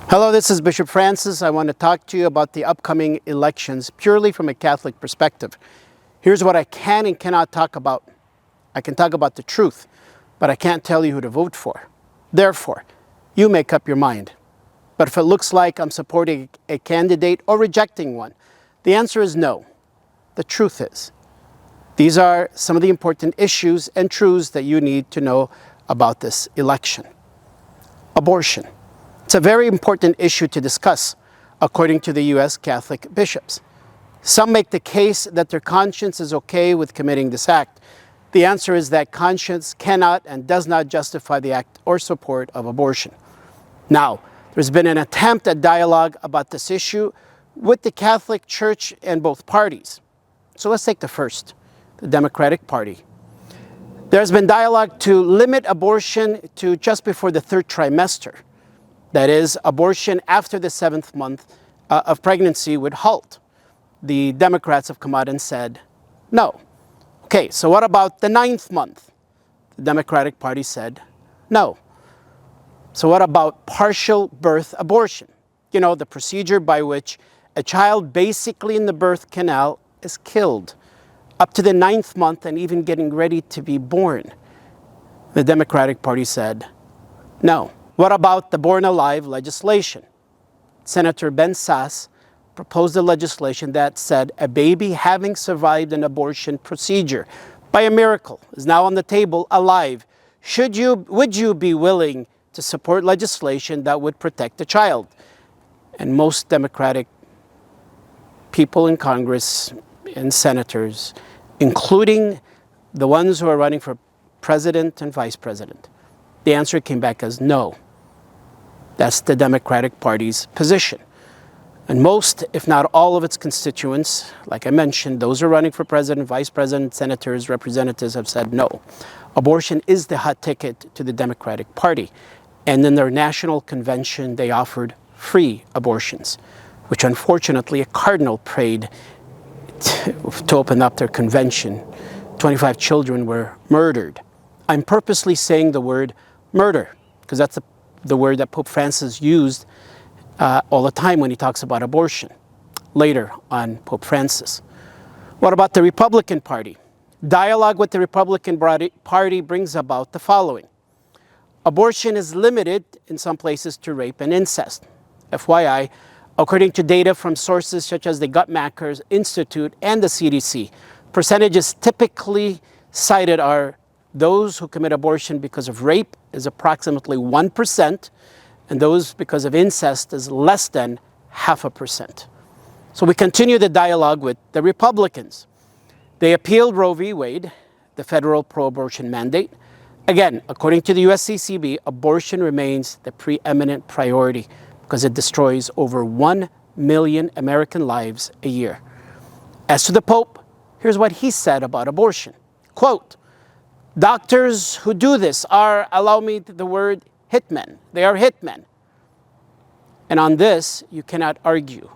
Hello, this is Bishop Francis. I want to talk to you about the upcoming elections purely from a Catholic perspective. Here's what I can and cannot talk about. I can talk about the truth, but I can't tell you who to vote for. Therefore, you make up your mind. But if it looks like I'm supporting a candidate or rejecting one, the answer is no. The truth is. These are some of the important issues and truths that you need to know about this election. Abortion. It's a very important issue to discuss, according to the U.S. Catholic bishops. Some make the case that their conscience is okay with committing this act. The answer is that conscience cannot and does not justify the act or support of abortion. Now, there's been an attempt at dialogue about this issue with the Catholic Church and both parties. So let's take the first, the Democratic Party. There's been dialogue to limit abortion to just before the third trimester. That is, abortion after the 7th month of pregnancy would halt. The Democrats have come out and said no. Okay, so what about the 9th month? The Democratic Party said no. So what about partial birth abortion? You know, the procedure by which a child basically in the birth canal is killed up to the 9th month and even getting ready to be born. The Democratic Party said no. What about the Born Alive legislation? Senator Ben Sasse proposed a legislation that said a baby having survived an abortion procedure by a miracle is now on the table alive. Would you be willing to support legislation that would protect the child? And most Democratic people in Congress and senators, including the ones who are running for president and vice president, the answer came back as no. That's the Democratic Party's position. And most, if not all of its constituents, like I mentioned, those who are running for president, vice president, senators, representatives have said no. Abortion is the hot ticket to the Democratic Party. And in their national convention, they offered free abortions, which unfortunately a cardinal prayed to open up their convention. 25 children were murdered. I'm purposely saying the word murder because that's the word that Pope Francis used all the time when he talks about abortion, later on Pope Francis. What about the Republican Party? Dialogue with the Republican Party brings about the following. Abortion is limited in some places to rape and incest. FYI, according to data from sources such as the Guttmacher Institute and the CDC, percentages typically cited are those who commit abortion because of rape is approximately 1%, and those because of incest is less than 0.5%. So we continue the dialogue with the Republicans. They appealed Roe v. Wade, the federal pro-abortion mandate. Again, according to the USCCB, abortion remains the preeminent priority because it destroys over 1 million American lives a year. As to the Pope, here's what he said about abortion. Quote, doctors who do this are, allow me the word, hitmen. They are hitmen. And on this, you cannot argue.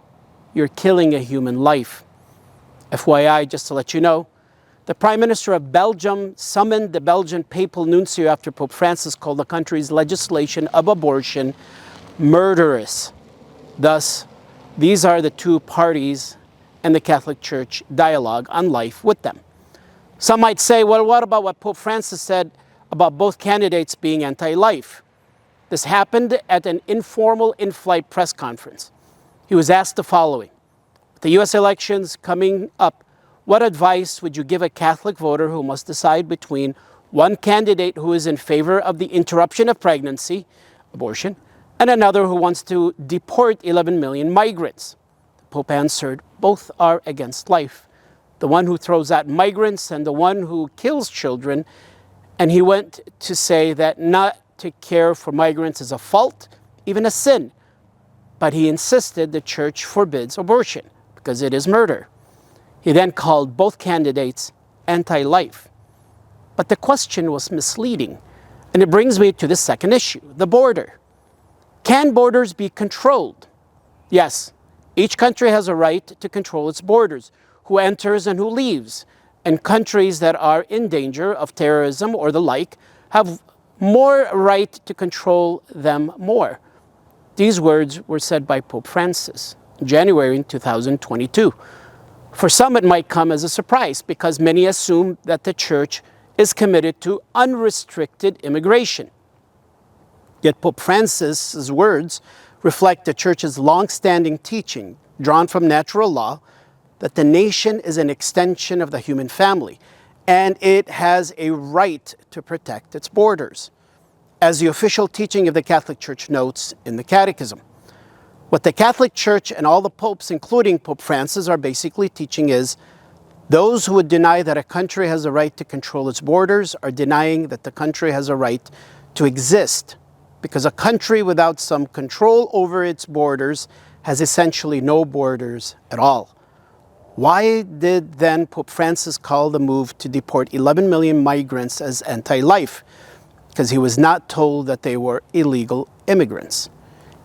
You're killing a human life. FYI, just to let you know, the Prime Minister of Belgium summoned the Belgian papal nuncio after Pope Francis called the country's legislation of abortion murderous. Thus, these are the two parties and the Catholic Church dialogue on life with them. Some might say, well, what about what Pope Francis said about both candidates being anti-life? This happened at an informal in-flight press conference. He was asked the following. With the U.S. elections coming up, what advice would you give a Catholic voter who must decide between one candidate who is in favor of the interruption of pregnancy, abortion, and another who wants to deport 11 million migrants? The Pope answered, both are against life. The one who throws out migrants and the one who kills children. And he went to say that not to care for migrants is a fault, even a sin. But he insisted the Church forbids abortion because it is murder. He then called both candidates anti-life. But the question was misleading. And it brings me to the second issue, the border. Can borders be controlled? Yes, each country has a right to control its borders, who enters and who leaves. And countries that are in danger of terrorism or the like have more right to control them more. These words were said by Pope Francis in January in 2022. For some, it might come as a surprise because many assume that the Church is committed to unrestricted immigration. Yet Pope Francis's words reflect the Church's long-standing teaching, drawn from natural law, that the nation is an extension of the human family, and it has a right to protect its borders, as the official teaching of the Catholic Church notes in the Catechism. What the Catholic Church and all the popes, including Pope Francis, are basically teaching is those who would deny that a country has a right to control its borders are denying that the country has a right to exist, because a country without some control over its borders has essentially no borders at all. Why did then Pope Francis call the move to deport 11 million migrants as anti-life? Because he was not told that they were illegal immigrants.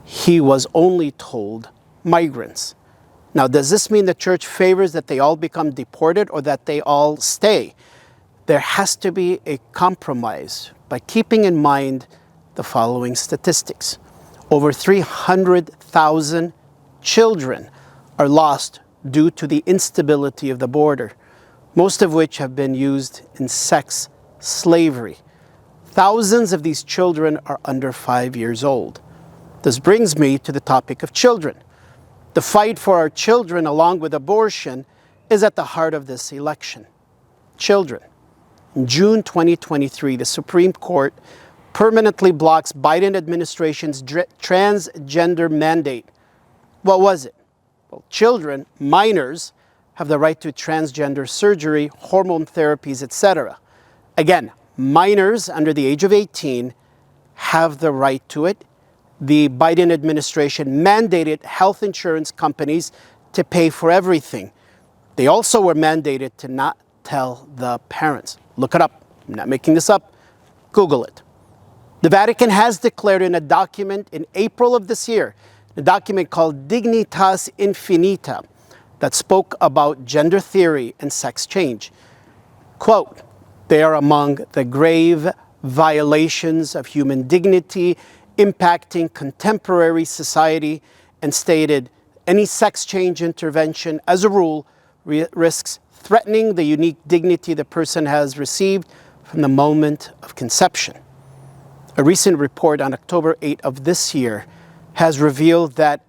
He was only told migrants. Now, does this mean the Church favors that they all become deported or that they all stay? There has to be a compromise by keeping in mind the following statistics. Over 300,000 children are lost due to the instability of the border, most of which have been used in sex slavery. Thousands of these children are under 5 years old. This brings me to the topic of children. The fight for our children, along with abortion, is at the heart of this election. Children. In June 2023, the Supreme Court permanently blocks Biden administration's transgender mandate. What was it? Well, children, minors, have the right to transgender surgery, hormone therapies, etc. Again, minors under the age of 18 have the right to it. The Biden administration mandated health insurance companies to pay for everything. They also were mandated to not tell the parents. Look it up. I'm not making this up. Google it. The Vatican has declared in a document in April of this year, a document called Dignitas Infinita, that spoke about gender theory and sex change. Quote, they are among the grave violations of human dignity impacting contemporary society, and stated any sex change intervention, as a rule, risks threatening the unique dignity the person has received from the moment of conception. A recent report on October 8 of this year has revealed that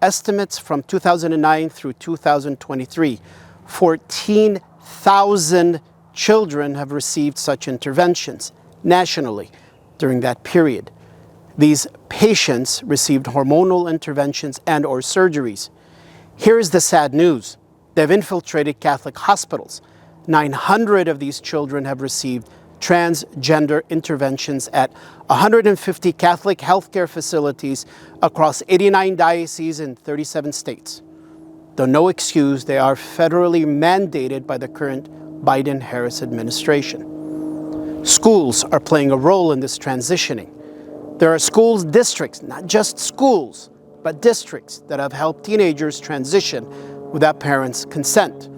estimates from 2009 through 2023, 14,000 children have received such interventions nationally during that period. These patients received hormonal interventions and/or surgeries. Here's the sad news. They've infiltrated Catholic hospitals. 900 of these children have received transgender interventions at 150 Catholic healthcare facilities across 89 dioceses in 37 states. Though no excuse, they are federally mandated by the current Biden-Harris administration. Schools are playing a role in this transitioning. There are schools districts, not just schools, but districts that have helped teenagers transition without parents' consent.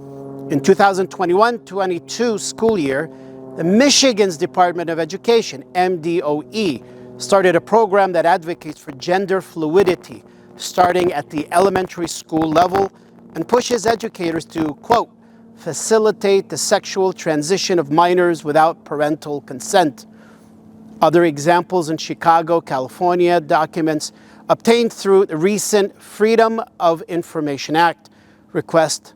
In 2021-22 school year, the Michigan's Department of Education, MDOE, started a program that advocates for gender fluidity, starting at the elementary school level, and pushes educators to, quote, facilitate the sexual transition of minors without parental consent. Other examples in Chicago, California, documents obtained through the recent Freedom of Information Act request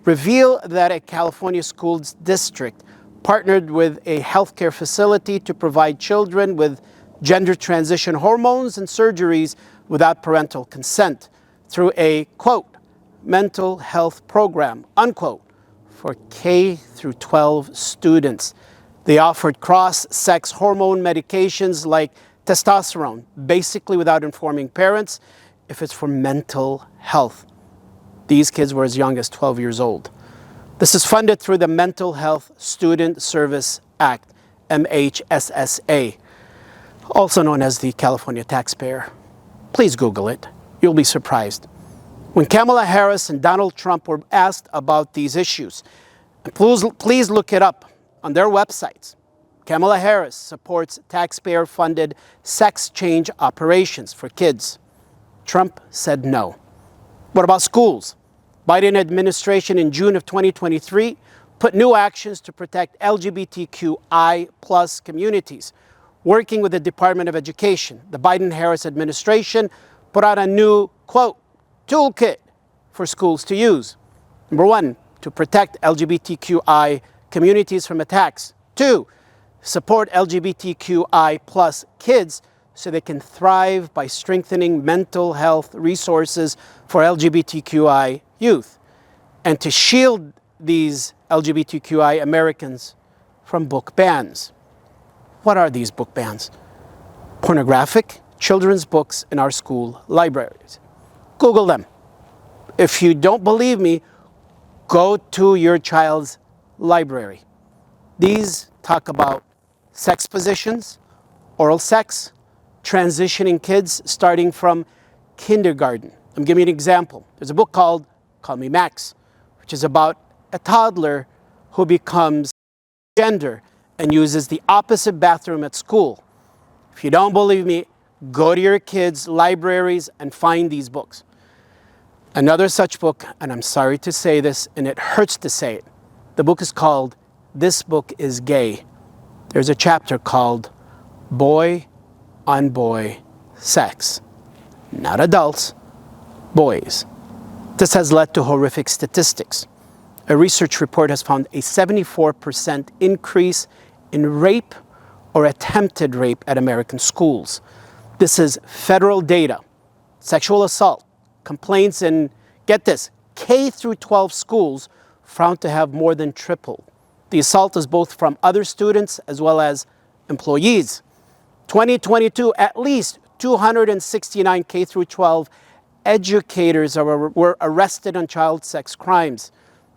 reveal that a California school district partnered with a healthcare facility to provide children with gender transition hormones and surgeries without parental consent through a, quote, mental health program, unquote, for K through 12 students. They offered cross-sex hormone medications like testosterone, basically without informing parents if it's for mental health. These kids were as young as 12 years old. This is funded through the Mental Health Student Service Act, MHSSA, also known as the California taxpayer. Please Google it. You'll be surprised. When Kamala Harris and Donald Trump were asked about these issues, and please look it up on their websites. Kamala Harris supports taxpayer-funded sex change operations for kids. Trump said no. What about schools? Biden administration in June of 2023 put new actions to protect LGBTQI plus communities. Working with the Department of Education, the Biden-Harris administration put out a new, quote, toolkit for schools to use. Number one, to protect LGBTQI communities from attacks. Two, support LGBTQI plus kids so they can thrive by strengthening mental health resources for LGBTQI youth, and to shield these LGBTQI Americans from book bans. What are these book bans? Pornographic children's books in our school libraries. Google them. If you don't believe me, go to your child's library. These talk about sex positions, oral sex, transitioning kids starting from kindergarten. I'm giving you an example. There's a book called Call Me Max, which is about a toddler who becomes gender and uses the opposite bathroom at school. If you don't believe me, go to your kids' libraries and find these books. Another such book, and I'm sorry to say this, and it hurts to say it, the book is called This Book is Gay. There's a chapter called Boy on Boy Sex. Not adults, boys. This has led to horrific statistics. A research report has found a 74% increase in rape or attempted rape at American schools. This is federal data. Sexual assault complaints in, get this, K through 12 schools found to have more than tripled. The assault is both from other students as well as employees. 2022, at least 269 K through 12 educators were arrested on child sex crimes.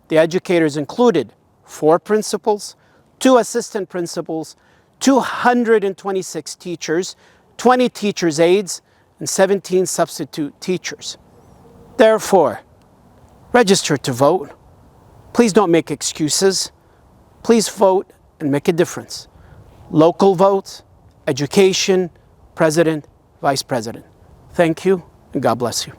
The educators included 4 principals, 2 assistant principals, 226 teachers, 20 teachers' aides, and 17 substitute teachers. Therefore, register to vote. Please don't make excuses. Please vote and make a difference. Local votes, education, president, vice president. Thank you, and God bless you.